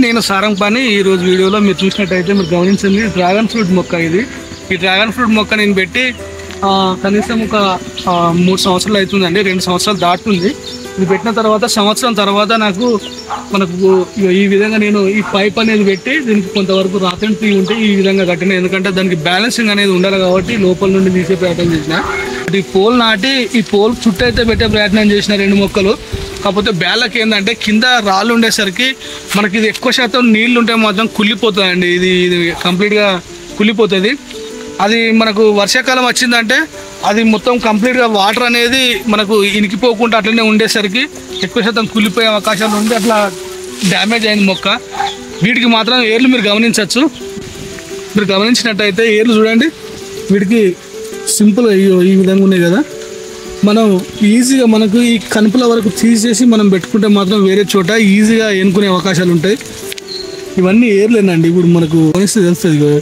నేను సారంగపాణి ఈ రోజు వీడియోలో మీరు చూసినట్టయితే మీరు గమనించండి డ్రాగన్ ఫ్రూట్ మొక్క ఇది. ఈ డ్రాగన్ ఫ్రూట్ మొక్క నేను పెట్టి కనీసం ఒక 3 సంవత్సరాలు అవుతుందండి, 2 సంవత్సరాలు దాటుతుంది. ఇది పెట్టిన తర్వాత సంవత్సరం తర్వాత మనకు ఈ విధంగా నేను ఈ పైప్ అనేది పెట్టి దీనికి కొంతవరకు రాత్రి ట్రీ ఉంటే ఈ విధంగా కట్టిన. ఎందుకంటే దానికి బ్యాలెన్సింగ్ అనేది ఉండాలి కాబట్టి లోపల నుండి తీసే ప్రయత్నం చేసిన. ఈ పోల్ నాటి ఈ పోల్ చుట్టూ అయితే పెట్టే ప్రయత్నం చేసిన 2 మొక్కలు. కాకపోతే బ్యాళ్ళకి ఏంటంటే కింద రాళ్ళు ఉండేసరికి మనకి ఇది ఎక్కువ శాతం నీళ్ళు ఉంటే మాత్రం కుళ్ళిపోతుందండి. ఇది కంప్లీట్గా కుళ్ళిపోతుంది. అది మనకు వర్షాకాలం వచ్చిందంటే అది మొత్తం కంప్లీట్గా వాటర్ అనేది మనకు ఇనికిపోకుండా అట్లనే ఉండేసరికి ఎక్కువ శాతం కుళ్ళిపోయే అవకాశాలు ఉంది. అట్లా డ్యామేజ్ అయింది మొక్క. వీటికి మాత్రం ఏర్లు మీరు గమనించవచ్చు. మీరు గమనించినట్టయితే ఏర్లు చూడండి, వీటికి సింపుల్గా ఈ విధంగా ఉన్నాయి కదా. మనం ఈజీగా మనకు ఈ కనుపుల వరకు తీసేసి మనం పెట్టుకుంటే మాత్రం వేరే చోట ఈజీగా ఎన్నుకునే అవకాశాలు ఉంటాయి. ఇవన్నీ ఏర్లేనండి, ఇప్పుడు మనకు తెలుస్తుంది కదా.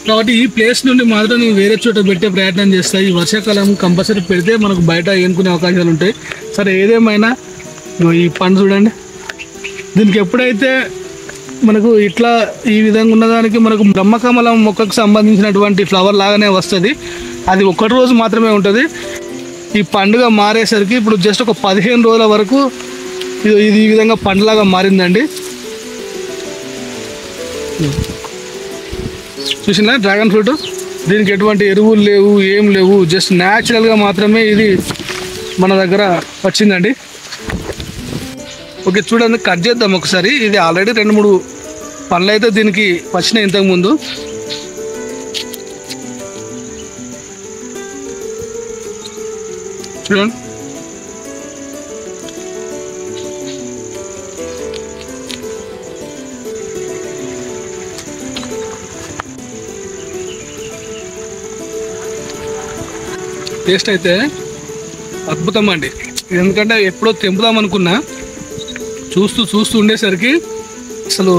కాబట్టి ఈ ప్లేస్ నుండి మాత్రం నేను వేరే చోట పెట్టే ప్రయత్నం చేస్తాను. ఈ వర్షాకాలం కంపల్సరీ పెడితే మనకు బయట ఎన్నుకునే అవకాశాలు ఉంటాయి. సరే, ఏదేమైనా ఈ పండు చూడండి, దీనికి ఎప్పుడైతే మనకు ఇట్లా ఈ విధంగా ఉన్నదానికి మనకు బ్రహ్మకమలం మొక్కకు సంబంధించినటువంటి ఫ్లవర్ లాగానే వస్తుంది. అది 1 రోజు మాత్రమే ఉంటుంది. ఈ పండుగ మారేసరికి ఇప్పుడు జస్ట్ ఒక 15 రోజుల వరకు ఇది ఈ విధంగా పండులాగా మారిందండి. చూసినా డ్రాగన్ ఫ్రూట్, దీనికి ఎటువంటి ఎరువులు లేవు, ఏం లేవు, జస్ట్ న్యాచురల్గా మాత్రమే ఇది మన దగ్గర వచ్చిందండి. ఓకే, చూడండి, కట్ చేద్దాం ఒకసారి. ఇది ఆల్రెడీ 2-3 పండ్లు అయితే దీనికి వచ్చినాయి ఇంతకుముందు. చూడండి, టేస్ట్ అయితే అద్భుతం అండి. ఎందుకంటే ఎప్పుడో తెంపుదాం అనుకున్నా, చూస్తూ ఉండేసరికి అసలు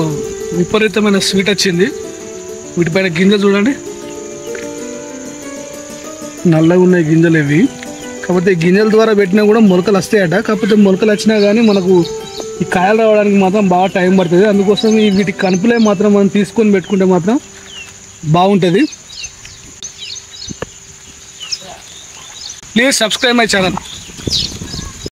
విపరీతమైన స్వీట్ వచ్చింది. వీటిపైన గింజలు చూడండి, నల్లగా ఉన్నాయి గింజలు ఇవి. కాకపోతే గింజల ద్వారా పెట్టినా కూడా మొలకలు వస్తాయట. కాకపోతే మొలకలు వచ్చినా కానీ మనకు ఈ కాయలు రావడానికి మాత్రం బాగా టైం పడుతుంది. అందుకోసం వీటి కనుపులే మాత్రం మనం తీసుకొని పెట్టుకుంటే మాత్రం బాగుంటుంది. Please subscribe my channel.